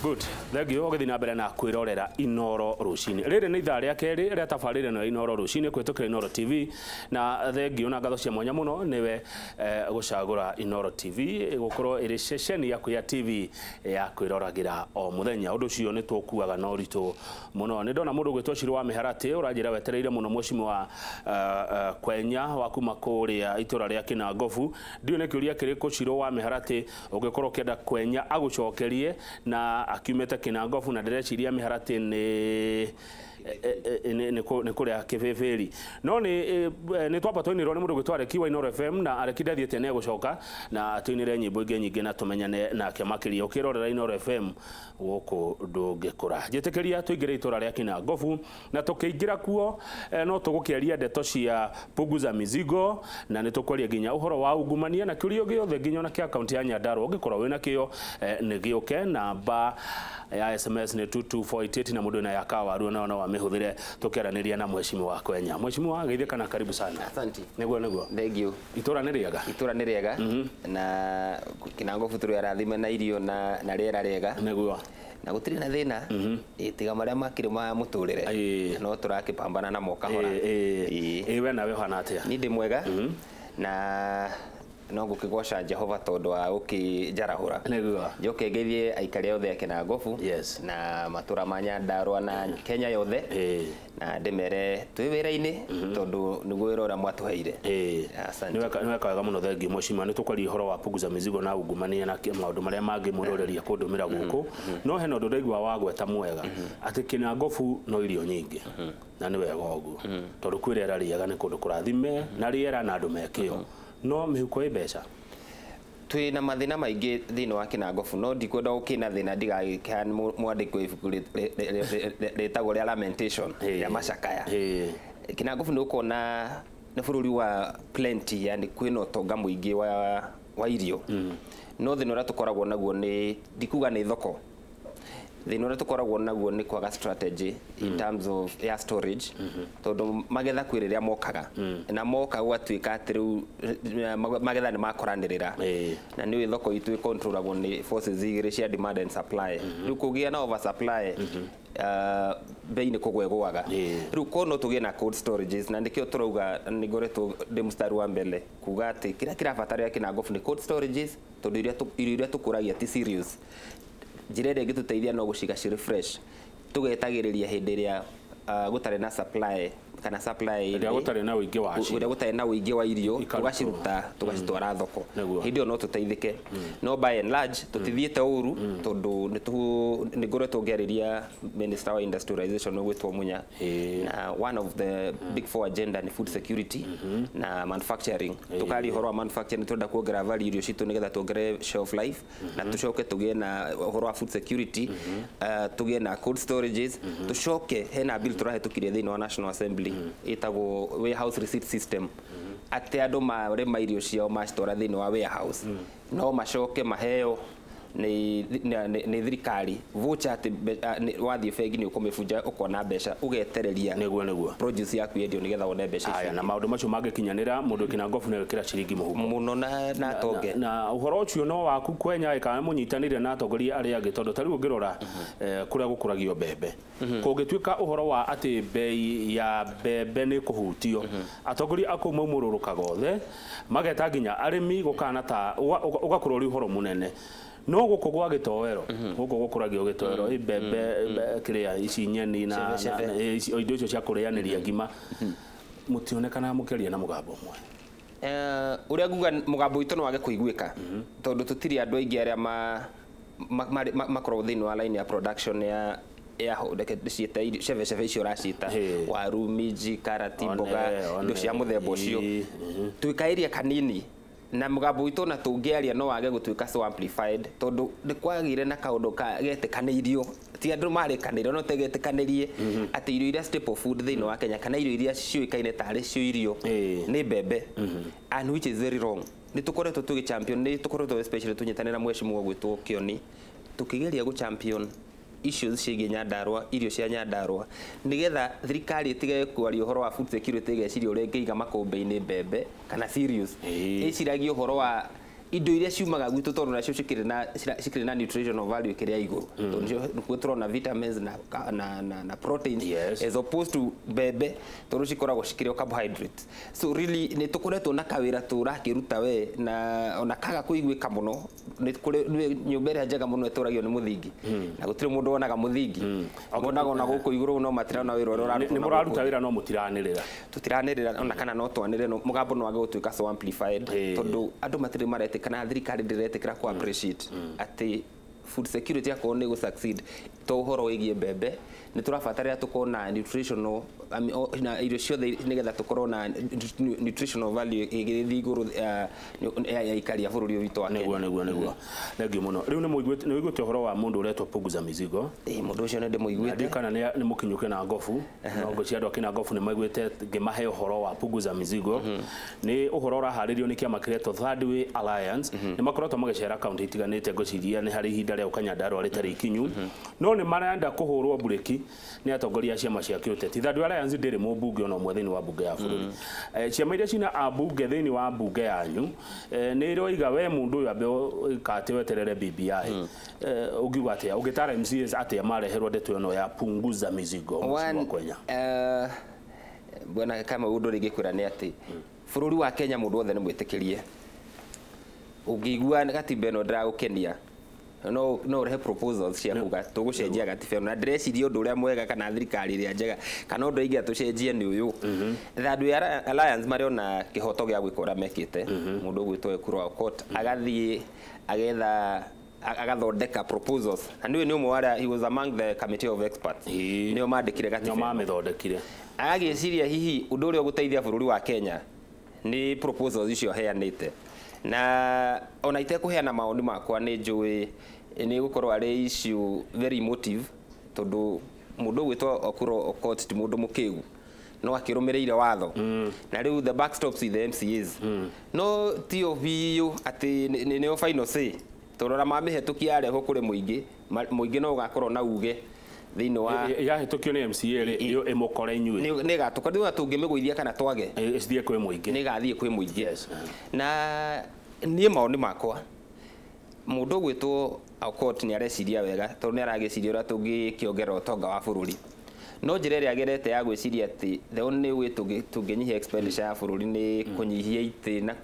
Good. Thegio githii na mbere na kwirorera Inoro Rucini. Riri ni ithaa ria keri ria tabarire no Inoro Rucini kwitukira Inoro TV na thegio na ngatho cia mwanya muno niwe gucagura Inoro TV gukorwo iri ceceni yaku ya TV ya kwiroragira o muthenya. Undu cio ni tukuaga no ritu muno. Ni ndona mundu gwitwo Shiro wa Miharati uranjira wetereire muno mwecimu wa Kwenya wa kuma kuria itura ria Kinangofu. Ndio ne kiuria kiriko Shiro wa Miharati ugikorwo kenda Kwenya agucokerie na akiumete Kinangofu na ndireciria Miharati ni kuria kiveveri no ni twapa twainirwo ni mundu gwitware kiwa Inoro FM na arekithiete ne gucoka na twinire nyimbo ingi nyingi na tumenyane nake makiria ukirorera Inoro FM guku ndungikura njitikiria tuingire itura ria Kinangofu na tukiingira kuo no tugukiaria ndeto cia Punguza Mizigo na ni tukwaria ginya uhoro wa ungumania na kiurio giothe ginya na kia account ya Nyandarua ungikorwo wina kio ni giuke namba ya SMS ni 22488 na mundu na yakawaru na wa mihuthire tukiaraniria na mwecimu wa Kwenya. Mwecimu wa geithika na karibu sana. Asante. Niguo. Thank you. Itura ni riega. Na Kinangofu turi arathime na irio na riera riega. Niguo. Na gutiri na thina itiga maria makiri ma muturire no turakipambana na mokahora we nawe hana atia ni ndi mwega na no ngukigwaca Jehova tondu wa ukijarahura niguo njoke ngeithie aikari othe a Kinangofu na matura ma Nyandarua na Kenya yothe na ndimere twi wira-ini tondu niguo wira uria mwatuheire asante niwe kaga muno thengi mwecimu ni tukwaria horo wa Punguza Mizigo na ungumania na maundu maria mangi muroreria kundumira guku no heno nduraigwa wa gweta mwega ati Kinangofu no irio nyingi na ni wega uguo tondu kwirera riega ni kundu kurathime na riera na andu mekio no mihuko ibeca twi na mathina maingi thini wa Kinangofu no ndikwenda ukina thina ndigagikana mwandiko ibuku retagwo ria Lamentation ya macakaya Kinangofu ni ukona ni bururi wa plenty yani kwina utonga muingi wa irio no thina uria tukoragwo naguo ni ndikuga ni thoko thina uria tukoragwo naguo ni kwaga strategy in terms of air storage tondu magetha kwiriria mokaga na moka gwatuika ati riu magetha ni makoranirira na ni thoko itu controlagwo ni forces igiri cia demand and supply riu kugia na over supply bei ni kugwegwaga riu kono tugie na cold storages na ndikio turauga ni ngoretwo ndi mustari wa mbele kuga ati kira batari Kinangofu ni cold storages tondu iria tukuragia ti serious njira ĩngĩ tuteithia no guciga cirĩ fresh tugetagĩrĩria hĩndĩ ĩrĩa gũtarĩ na supply kana supply ĩrĩa gũtarĩ na ũingĩ wa cio ĩrĩa gũtarĩ na ũingĩ wa irio tugaciruta tugacitwara thoko hĩndĩ ĩyo no tuteithĩke no by and large tutithiĩte ũru tondu nĩ ngoretwo ngĩarĩria Minister wa Industrialization gwĩtwo Munya na one of the big four agenda ni food security na manufacturing tukari horo wa manufacturing tũrenda kuongerera value irio citũ nĩgetha tuongerere shelf life na tucoke tũgĩe na horo wa food security tũgĩe na cold storages tucoke hena bill tũrahĩtũkirie thĩinĩ wa National Assembly itagwo warehouse receipt system ati andu marema irio ciao macitwara thĩinĩ wa warehouse no macoke maheo ni thirikari voucher ati wathie bengi ni ukumibunja ukona mbeca ugetereria niguo produce yaku yendio nigetha wone mbeca icio na maundu macio mangikinyanira mundu Kinangofu ni wikira ciringi muhuko muno na tonge na uhoro ucio no waku Kwenya ikaga munyitanire na atongoria aria angi tondu tari ngirora kuria gukuragio mbembe kungituika uhoro wa ati bei ya mbembe ni kuhutio atongoria akuma umururukaga othe mageta nginya arimi gukana ta ugakorwo ri uhoro munene no guko gwa gitoero guko gukuragio gitoero ibembe kiria ici nyeni na indo icio cia kurianiria ngima mutionekana mukeria na mugambo umwe uria nguga mugambo witu no wage kuiguika tondu tutiri andu aingi aria makorwo thini wa line ya production ya ciita irio ceve icio racita waru minji karati mboga indo cia muthemba ucio twikairia kanini na mugambo witu na tungiaria no wage gutuika so amplified tondu ni kwagire na kaundu getikanirio ti andu marikanire no tegetikanirie ati irio iria staple food thini wa Kenya kana irio iria ciuikaine tari cio irio ni mbembe and which is very wrong ni tukoretwo tugi champion ni tukoretwo especially tunyitanira mwecimu gwitwo Kioni tukigeria gu champion issues ciĩgiĩ Nyandarua irio cia Nyandarua nigetha thirikari itige kwaria uhoro wa food security geciria ũrĩa ingĩiga makũmbĩ-inĩ mbembe kana serious iciragia uhoro wa indo iria ciumaga gwitũ tondũ nacio cikĩrĩ na nutritional value kĩrĩa igũrũ tondũ tũrona vitamins na proteins as opposed to mbembe tondũ cikoragwo cikĩrĩ carbohydrates. So really nĩ tũkoretwo na kawĩra tũrakĩruta we na ona kaga kũiguĩka mũno nĩ kũrĩ nyũmba ĩrĩa njega mũno ĩtũragio nĩ mũthingi na gũtirĩ mũndũ wonaga mũthingi wonaga ona gũkũ igũrũ no matirona wĩra ũrĩa ũraruta nĩ mũraruta wĩra no mũtiranĩrĩra tutiranĩrĩra ona kana no twanĩrĩre mũgambo no wage gũtuĩka so amplified tondũ andũ matirĩ maretĩkana thirikari ndĩretĩkĩra ku appreciate atĩ food security yako nĩ gũ succeed to ũhoro wĩgiĩ mbembe nĩ tũrabatara tukorwo na nutritional na irio ciothe nĩgetha tukorwo na nutritional value ĩgĩthiĩ igũrũ ya ikari ya bũrũri witũ wa Kenya. Nĩguo thengiũ mũno. Rĩu nĩ mũiguĩte ũhoro wa mũndũ ũretwo Punguza Mizigo? Mũndũ ũcio nĩ ndĩmũiguĩte. Kana nĩ mũkinyũke na ngobu no ngũcia andũ akĩna ngobu nĩ maiguĩte ngĩmahe ũhoro wa Punguza Mizigo. Nĩ ũhoro ũraharĩrio nĩ kĩama kĩretwo Third Way Alliance. Nĩ makoretwo magĩcera kaunti itiganĩte ngũciria nĩ harĩ ihinda rĩa Nyandarua rĩtarĩ ikinyu no nĩ marenda kũhũrwo bureki nĩ atongoria a ciama cia kĩũteti. Third Way Alliance ndĩrĩ mũmbunge ona ũmwe thĩinĩ wa mbunge ya bũrũri. Ciama iria cina ambunge thĩinĩ wa mbunge yanyu nĩ iroiga we mũndũ ũyũ ambe ũkate weterere BBI ũngiuga atĩa ũngĩtara MCAs atĩa mareherwo ndeto ĩno ya Punguza Mizigo wa Kenya? Bwana kama ũndũ rĩngĩkwĩra nĩ atĩ bũrũri wa Kenya mũndũ wothe nĩ mwĩtĩkĩrie ũngĩigua gatiba ĩno ndĩragũkenia no rehe proposals cia kuga tũgũcenjia gatiba na ndĩreciria ũndũ ũrĩa mwega kana thirikari ĩrĩa njega kana ũndũ ingĩ tũcenjie nĩ ũyũ. Third Way Alliance mariona kĩhoto gĩa gwĩka ũrĩa mekĩte mũndũ ũgwĩtwo Ekuru Aukot agathiĩ agetha agathondeka proposals na nĩ ũmwe wa he was among the committee of experts nĩo mandĩkire gatiba nĩo mamĩthondekire agĩciria hihi ũndũ ũrĩa ũgũteithia bũrũri wa Kenya nĩ proposals icio heanĩte na ona itekũheana maoni makwa nĩ njũĩ nĩ gũkorwo arĩ issue very emotive tondũ mũndũ ũgwĩtwo Ekuru Aukot ti mũndũ mũkĩgu no akĩrũmĩrĩire watho na rĩu the backstops with the MCAs no ti biũ atĩ nĩo final say tondũ mamĩhetũkia arĩa kũrĩ mũingĩ no ũgakorwo na uge thĩinĩ wa yahetũkio nĩ MCA rĩ ĩmũkore inyuĩ nĩ gatuka nĩ tũngĩmĩgũithia kana twage ĩthiĩ kwĩ mũingĩ nĩ gathiĩ kwĩ mũingĩ na niĩ maoni makwa mũndũ ũgwĩtwo Aukot nĩ areciria wega tondũ nĩ aragĩciria ũrĩa tũngĩkĩongerera ũtonga wa bũrũri no njĩra ĩrĩa agerete ya gwĩciria atĩ the only way tũngĩnyihia expenditure ya bũrũri nĩ kũnyihia itĩ na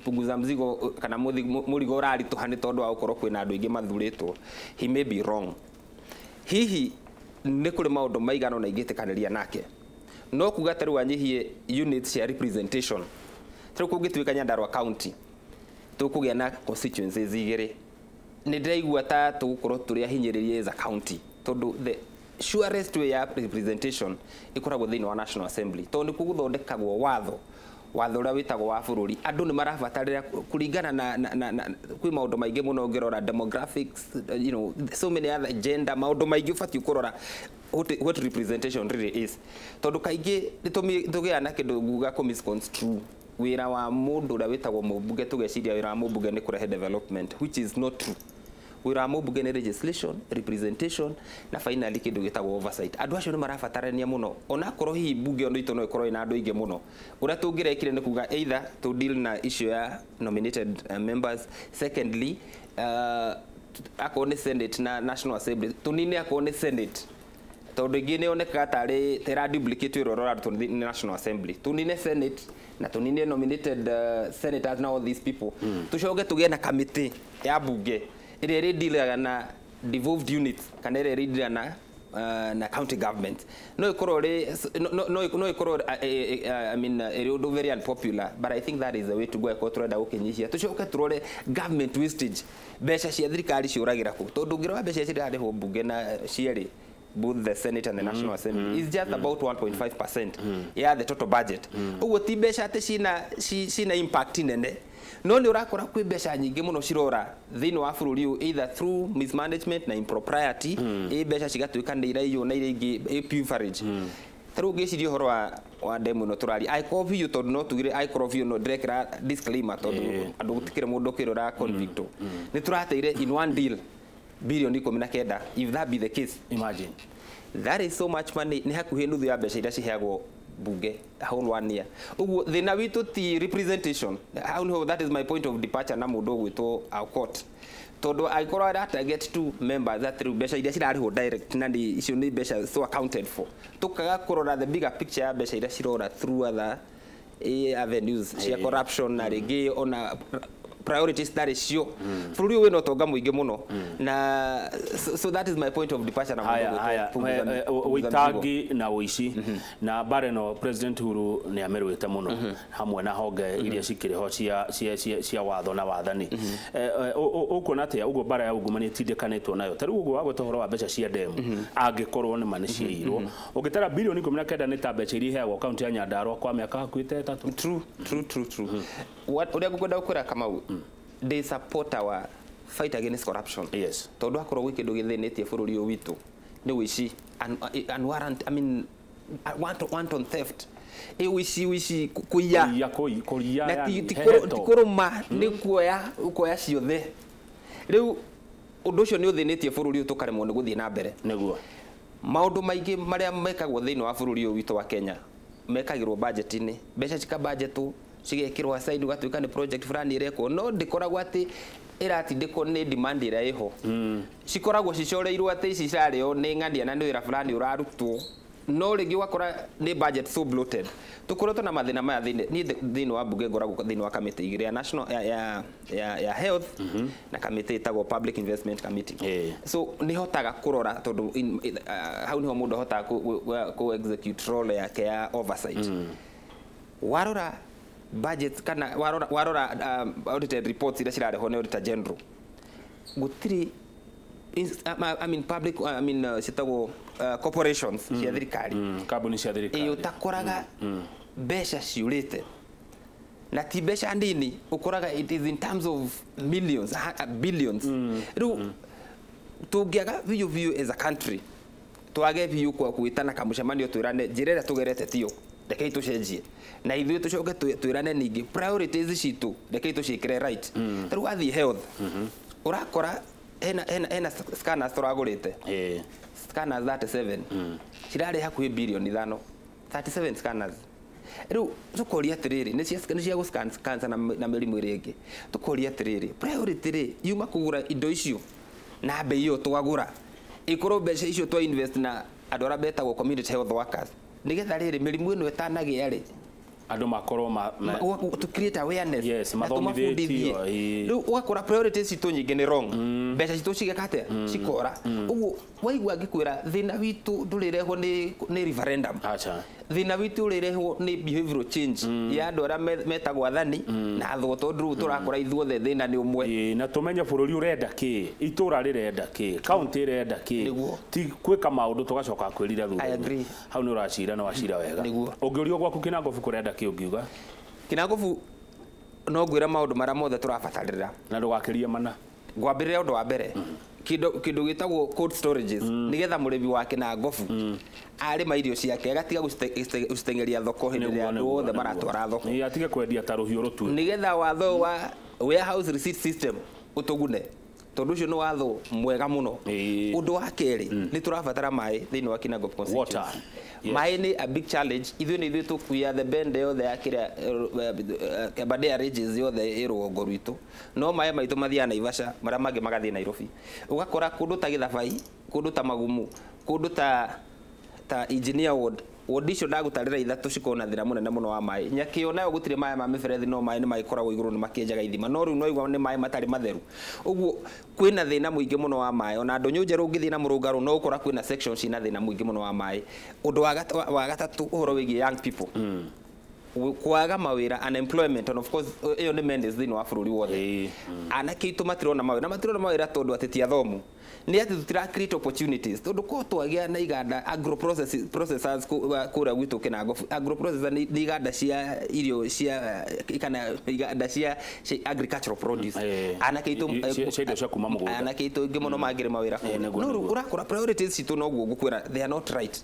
Punguza Mizigo kana mũrigo ũraritũha nĩ tondũ wa gũkorwo kwĩna andũ aingĩ mathurĩtwo. He may be wrong. Hihi nĩ kũrĩ maũndũ maigana na ingĩtĩkanĩria nake no kuga tarĩ wanyihie units cia representation tarĩ kũngĩtuĩka Nyandarua county tũkũgĩa na constituencies igĩrĩ nĩ ndĩraigua ta tũgũkorwo tũrĩ ahinyĩrĩrie as a county tondũ the surest way ya representation ĩkoragwo thĩinĩ wa National Assembly tondũ nĩ kũgũthondekagwo watho ũrĩa wĩtagwo wa bũrũri andũ nĩ marabatarĩra kũringana na kwĩ maũndũ maingĩ mũno ũngĩrora demographics so many other gender maũndũ maingĩ ũbatiĩ kũrora what representation really is tondũ kaingĩ tũgĩa na kĩndũ nguga misconstrue wĩra wa mũndũ ũrĩa wĩtagwo mũmbunge tũgeciria wĩra wa mũmbunge nĩ kũrehe development which is not true. Wĩra wa mũmbunge nĩ legislation, representation na finally kĩndũ gĩtagwo oversight. Andũ acio nĩ marabatarania mũno ona korwo hihi mbunge ono itũ no ikorwo ina andũ aingĩ mũno ũrĩa tũngĩrekire nĩ kuga either to deal na issue ya nominated members, secondly akorwo nĩ Senate na National Assembly tũnine akorwo nĩ Senate tondũ ingĩ nĩ onekaga tarĩ tera duplicate wĩra ũrĩa ũrarutwo nĩ National Assembly tũnine Senate na tũnine nominated senators na all these people tũcoke tũgĩe na committee ya mbunge ĩrĩa ĩrĩdealaga na devolved units kana ĩrĩa ĩrĩdealaga na county government no ikorwo no ikorwo I mean ĩrĩ very unpopular but I think that is the way to go eko turenda gũkinyihia tucoke turore government wastage mbeca cia thirikari ciũragĩra kũ tondũ ngĩrora mbeca cirarĩhwo mbunge na cierĩ both the Senate and the National Assembly is just about 1.5% yeah the total budget ũguo ti mbeca atĩ cina impact nene no nĩ ũrakora kwĩ mbeca nyingĩ mũno cirora thĩinĩ wa bũrũri ũyũ either through mismanagement na impropriety mbeca cigatuĩka nĩ iraiywo na iria ingĩ pufferage tarĩu ngĩciria ũhoro wa demo ĩno tũrari aĩkorwo biũ tondũ no tugire aĩkorwo biũ no ndĩrekĩra disclaimer tondũ andũ gũtikĩrĩ mũndũ ũkĩrora convict nĩ tũrateire in one deal bilioni 19 if that be the case imagine that is so much money nĩ hakuhĩ nuthu ya mbeca iria ciheagwo bunge a whole 1 year uguo thina witu ti representation. That is my point of departure na mundu gwitwo Aukot tondu aikorwo that get two members that through besha iria cirarihwo direct na ni icio ni besha so accounted for tukaga kurora the bigger picture ya besha iria cirora through other avenues cia corruption na rigi ona priorities that is sure fururi we no tonga muingi muno na so that is my point of departure na haya uitagi na uici na bareno President Uhuru ni amerwite muno hamwe na honge iria cikiriho cia watho na wathani uko natia ugo bara ya ugumani tindekanetwo nayo tari ugo wagwe tohoro wa beca cia demu angikorwo ni mani ciirwo ugitara bilioni 19 ni ta beca iria heagwo county ya Nyandarua kwa miaka hakuite 3 true what uria gukwenda ukura kama they support our fight against corruption. Yes. Tondu akorwo gwi kindu githinitie bururi uyu witu ni wici unwarrant wanton theft wici kuiya na tikuruma ni kuoya ciothe riu undu ucio ni uthinitie bururi uyu tukaremwo ni guthie na mbere niguo maundu maingi maria mekagwo thiini wa bururi uyu witu wa Kenya mekagirwo budget-ini beca cika budgetu cigekirwa side ugatuika ni project fulani ireko no ndikoragwo ati iratindiko ni demand ira iho cikoragwo cicoreirwo ati ici cario ni ng'andia na ni wira fulani urarutwo no ringi wakora ni budget so bloated tukoretwo na mathina maya thiini wa bunge ngoragwo thiini wa committee igiri ya national ya health na committee itagwo public investment committee so ni hotaga kurora tondu how ni ho mundu hotaga ku execute role yake ya oversight warora budget kana warora audited reports ira cirareho ni auditor general gutiri public citagwo corporations cia thirikari kambuni cia thirikari utakoraga beca ciurite na ti beca ndini ukoraga it is in terms of millions billions riu tungiaga view as a country twage view kwa kuitana kamucemanio twirane njirera tugerete tio rekei tucenjie na ithuĩ tucoke twirane ningi priorities citu rekei tucikire right riu wathi health urakora ena scanners turagurite scanners 37 cirari hakuhi bilioni 5 37 scanners riu tukoria atiriri ni cia guscan cancer na mirimu iringi tukoria atiriri priority ri yuma kugura indo icio na bei iyo twagura ikorwo beca icio twa invest na andu ara betagwo community health workers nigetha riri mirimu ino etanagia ri andu makorwo to create awareness. Yes, mathomithitio riu wakora priorities citu nyingi ni wrong beca citu cigekate cikora uguo waigua ngikwira thina witu ndurireho ni referendum acha thina witu urireho ni behavioral change ya andu ara metagwo athani na thoto nduru turakora ithuothe thina ni umwe na tumenye bururi urenda ki itura rirenda ki county irenda ki ti kwika maundu tugacoka kwirira thutha hau ni uracira na wacira wega ungiurio gwaku Kinangofu kurenda ki ungiuga Kinangofu no ngwira maundu mara mothe turabatarira na ndugakirie mana ngwambirira undu wa mbere kindu gitagwo cold storages nigetha murimi wa Kinangofu ari mairio ciake agatiga gustengeria thoko hindi ya andu othe maratwara thoko ni atige kwendia ta ruhiu rutu nigetha watho wa warehouse receipt system utugune tondu ucio ni watho mwega muno undu wa keri ni turabatara mai thiini wa Kinangofu constituency mai ni a big challenge ithuĩ tukuya the bend yothe ya kiria Aberdare Ridges yothe irugongo rwitu no mai maitu mathia Naivasha mara mangi magathie Nairobi ugakora kundu ta Githabai kundu ta Magumu kundu ta Engineer ward icio ndagutarira ithatu cikona thira munene muno wa mai nyakio nayo gutire mai ma miberethi no mai ni maikoragwo iguru ni makienjaga ithima no riu no igwa ni mai matari matheru uguo kwina thina muingi muno wa mai ona ndonyo njeru ngithii na murungaro no ukora kwina sections ina thina muingi muno wa mai undu wa gatatu uhoro wigi young people kwaga mawira unemployment and of course iyo ni mendes thini wa bururi wothe anake itu matirona mawira tondu ateti athomu ni ati tutira create opportunities tondu ko twagia na iganda agro processors kura gwitu Kinangofu agro processors ni iganda cia irio cia kana iganda cia agricultural produce anake itu cia cia kuma mugunda anake itu ngi muno magire mawira no urakora priorities citu no gukwira they are not right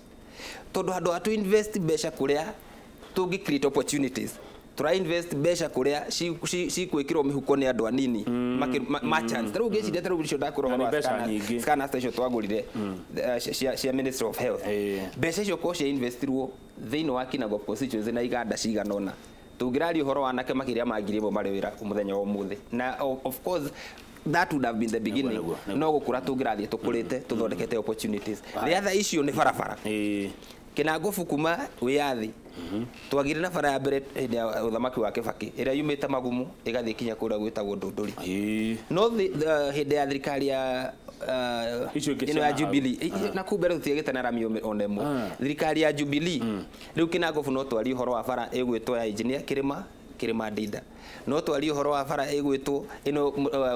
tondu andu atu invest beca kuria tungi create opportunities tura invest mbeca kuria ci kwikirwo mihuko ni andu anini merchants taru ngeciria taru icio ndakurora scanner station twagurire cia Ministry of Health mbeca icio ko cia investirwo thiini wa Kinangop constituency na iganda ciganona tungirari uhoro wa nake makiria mangiri bo mari wira umuthenya wa umuthi na of course that would have been the beginning no gukura tungirathie tukurite tuthondekete opportunities the other issue ni barabara Kinangop kuma wiyathi twagire na bara ya mbere hindi ya uthamaki wa Kibaki ira yumite Magumu igathie kinya kuria gwitagwo Ndunduri no hindi ya thirikari ya ino ya Jubilee na kumbere tutiegete na rami onemo thirikari ya Jubilee riu Kinangop no twari uhoro wa bara igwitwo ya engineer Kirima Ndinda no twari uhoro wa bara igwitwo ino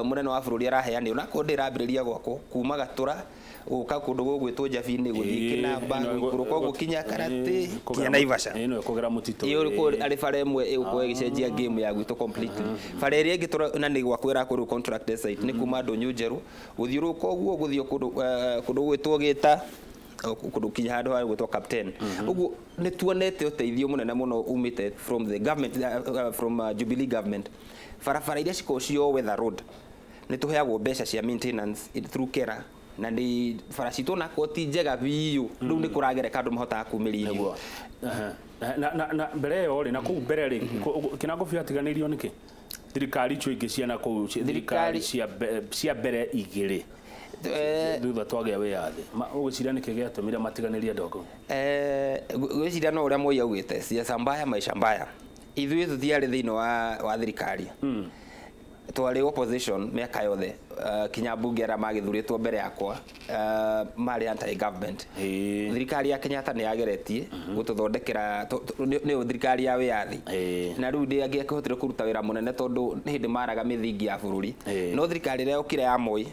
munene wa bururi araheani ona ko ndirambiriria gwako kuma Gatura uka kundu gugwitwo Njabini guthii Kinamba gukuruka gukinya Karati kinya Naivasha ino kugera mutito iyo riko ari bara imwe iguko igicenjia game ya gwitwo completely bara iri ngitura na ni gwakwira kuru contract site ni kuma Ndunyu Njeru guthiuruka uguo guthio kundu gwitwo Gita kundu kinya handu ha gwitwo Captain uguo ni tuonete uteithio munene muno umite from the government from Jubilee government farafara iria cikocio weather road ni tuheagwo mbeca cia maintenance through Kera na ndi faracito na koti njega biu riu ni kuragereka andu mahota kumiria na mbere yo ri na ku mbere ri Kinangop atiganirio niki thirikari cyo ingi ciana ku thirikari cia mbere igiri thutha twagea wiyathi ugiciria niki giatumire matiganirie ndoko gwiciria no uria moi augite siasa mbaya maisha mbaya ithuĩ tuthiarĩ thĩinĩ wa thirikari twari opposition miaka yothe kinya bunge ara magithuritwo mbere yakwa mari anti government thirikari ya Kenyatta ni yageretie gututhondekera ni thirikari ya wiyathi na riu ndi angĩkĩhotire kuruta wĩra munene tondu ni hindi maraga mithingi ya bururi no thirikari ĩrĩa yokire ya Moi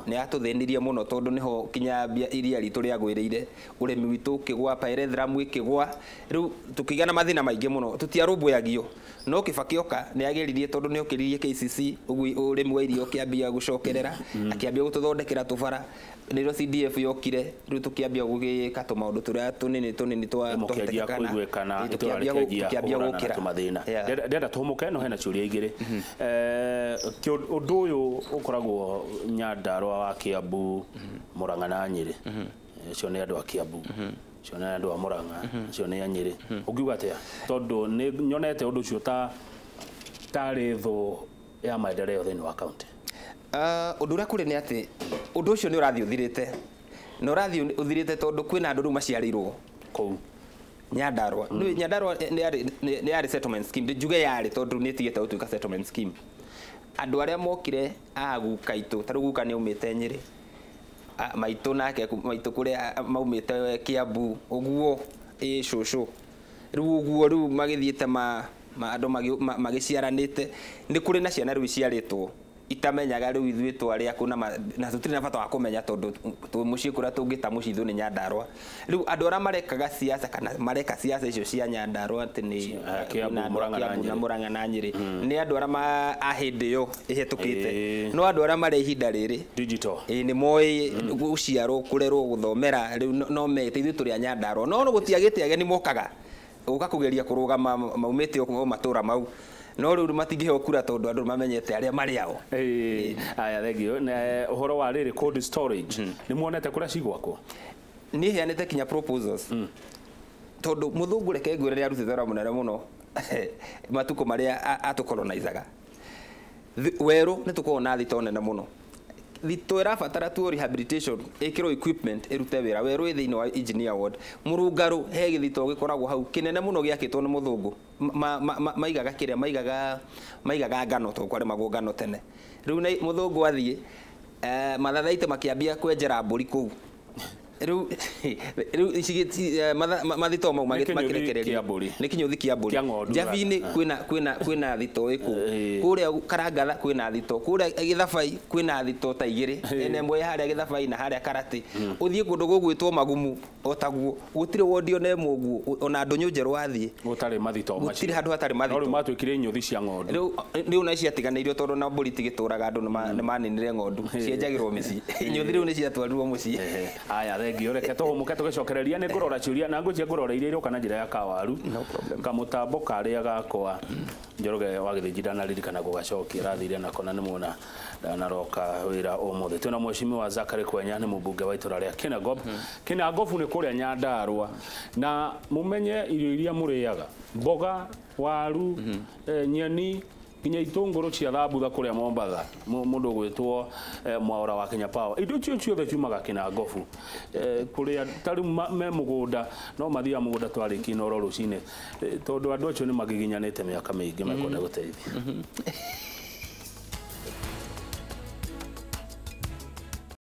ni yatuthĩnirie muno tondu niho kinya iria ritu rĩagwĩrĩire ũrĩmi witũ kĩgwa pairethramu kĩgwa riu tukigana mathina maingĩ muno tutiarũmbũyagio no Kibaki oka ni ageririe tondu ni okiririe KCC ũrĩmi wa irio kĩambia gucokerera akiambia gututhondekera tubara niro CDF yokire riu tukiambia gugika tumaundu turia tunini twa tukiegekana tukiambia gukira mathina ndenda tumuke no hena ciuria igiri undu uyu ukoragwo Nyandarua wa Kiambu Murang'a na Nyeri cio ni andu a Kiambu cio ni andu a Murang'a cio ni a Nyeri ungiuga atia tondu ni nyonete undu cio tari thu ya maendeleo thini wa county undu uria kuri ni ati undu ucio ni urathi uthirite no urathi uthirite tondu kwina andu maciarirwo kou Nyandarua Nyandarua ni yari settlement scheme njuge yari tondu ni tigete utuika settlement scheme andu aria mokire aguka itu taru guka ni umite Nyeri maitu nake maitu kuria maumite Kiambu uguo cucu riu uguo riu magithiete andu magiciaranite ni kuri na ciana riu ciaritwo itamenyaga riu ithuĩ twaria kuna na tutiri na bata wa kumenya tondu mucii kuria tungita mucithu ni Nyandarua riu andu ara marekaga siasa kana mareka siasa icio cia Nyandarua ati ni Murang'a na Nyeri ni andu ara ahindi yo ihetukite no andu ara mari ihinda riri digital ni moi guciarwo kurerwo guthomera riu no mete ithuĩ turi a Nyandarua no gutiagite ageni mokaga uka kugeria kurugama maumite o matura mau no riu matingiheo kura tondu andu mamenyete aria mari ao aya thegio na uhoro wa riri cold storage ni muonete kuria cigwako ni heanite kinya proposals tondu muthungu reke ngwire ria rutite ra munene muno matuko maria atukolonizaga weru ni tuko na thito nene muno thito irabatara tu rehabilitation ikiro equipment irute wira weru thiini wa engineer ward murungaru he githito gikoragwo hau kinene muno giakitwo ni muthungu maigaga kiria maigaga ngano to kware magwo ngano tene riu muthungu athie mathathaite makiambia kwenjera mburi kuu riu mathito mau magirekereria ni kinyothi kia mburi Njabini kwina thito iku kuria Karangatha kwina thito kuria Githabai kwina thito ta igiri ene mwe haria Githabai na haria Karati uthie kundu gugwitwo Magumu otaguo gutire wodio na emwe ona Ndunyu Njeru wathie gutari mathito macio gutire handu hatari mathito riu matwikire nyothi cia ng'ondu riu na ciatiganirio tondu na mburi tigituraga andu ni maninire ng'ondu cienjagirwo micii nyothi riu ni ciatwarirwo mucii aya thengio reke tũhũmũke tũgĩcokereria nĩ ngũrora ciũria na ngũcia ngũroreire iroka na njĩra ya kawaru kamutambo karĩa gakwa Njoroge wa Gĩthĩnji ndanarĩrĩkana gũgacokia rathire nako na nĩmuona ndanaroka wĩra ũmũthĩ twĩna mheshimiwa Zakari Kwenya nĩ mũmbunge wa itũra rĩa Kinangop Kinangop nĩ kũrĩa Nyandarua na mumenye irio iria mũrĩaga mboga waru nyeni nginya itũngũrũ cia thambutha kũrĩa Mombatha mũndũ gwĩtwo Mwaũra wa Kenya Power indo icio ciothe ciumaga Kinangop kũrĩa tarĩ me mũgũnda no mathiaga mũgũnda twarĩkia ino rũcinĩ tondũ andũ acio nĩ magiginyanĩte mĩaka mĩingĩ mekwenda gũteithia